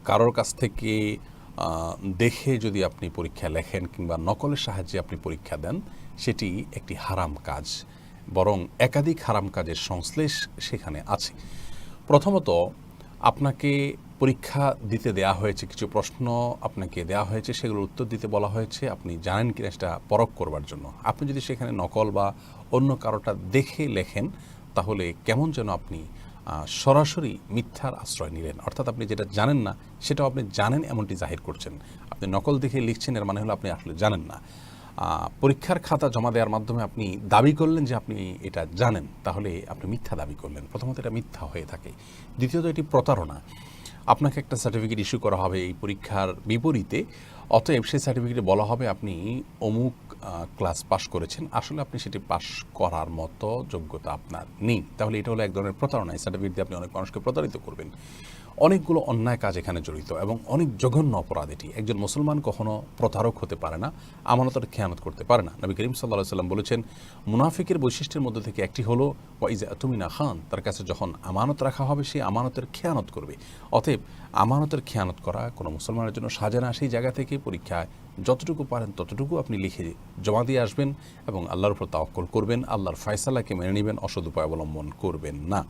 কারোর কাছ থেকে দেখে যদি আপনি পরীক্ষা লেখেন কিংবা নকলের সাহায্যে আপনি পরীক্ষা দেন, সেটি একটি হারাম কাজ, বরং একাধিক হারাম কাজের সংশ্লেষ সেখানে আছে। প্রথমত, আপনাকে পরীক্ষা দিতে দেয়া হয়েছে, কিছু প্রশ্ন আপনাকে দেয়া হয়েছে, সেগুলোর উত্তর দিতে বলা হয়েছে, আপনি জানেন কিনা সেটা পরখ করবার জন্য। আপনি যদি সেখানে নকল বা অন্য কারোটা দেখে লেখেন, তাহলে কেমন যেন আপনি সরাসরি মিথ্যার আশ্রয় নিলেন। অর্থাৎ আপনি যেটা জানেন না সেটাও আপনি জানেন এমনটি জাহির করছেন। আপনি নকল দেখে লিখছেন, এর মানে হলো আপনি আসলে জানেন না। পরীক্ষার খাতা জমা দেওয়ার মাধ্যমে আপনি দাবি করলেন যে আপনি এটা জানেন, তাহলে আপনি মিথ্যা দাবি করলেন। প্রথমত এটা মিথ্যা হয়ে থাকে। দ্বিতীয়ত এটি প্রতারণা। আপনাকে একটা সার্টিফিকেট ইস্যু করা হবে এই পরীক্ষার বিপরীতে, অতএব সেই সার্টিফিকেটে বলা হবে আপনি অমুক ক্লাস পাশ করেছেন, আসলে আপনি সেটি পাশ করার মতো যোগ্যতা আপনার নেই। তাহলে এটা হলো এক ধরনের প্রতারণা। এই সার্টিফিকেট দিয়ে আপনি অনেক মানুষকে প্রতারিত করবেন। অনেকগুলো অন্যায় কাজ এখানে জড়িত এবং অনেক জঘন্য অপরাধ এটি। একজন মুসলমান কখনো প্রতারক হতে পারে না, আমানতের খেয়ানত করতে পারে না। নবী করিম সাল্লাল্লাহু আলাইহি সাল্লাম বলেছেন, মুনাফিকের বৈশিষ্ট্যের মধ্যে থেকে একটি হলো ওয়াইজা তুমিনা খান, তার কাছে যখন আমানত রাখা হবে সে আমানতের খেয়ানত করবে। অতএব আমানতের খেয়ানত করা কোনো মুসলমানের জন্য সাজে না। সেই জায়গা থেকে পরীক্ষায় যতটুকু পারেন ততটুকু আপনি লিখে জমা দিয়ে আসবেন এবং আল্লাহর উপর তাওয়াক্কুল করবেন, আল্লাহর ফয়সালাকে মেনে নেবেন, অসৎ উপায় অবলম্বন করবেন না।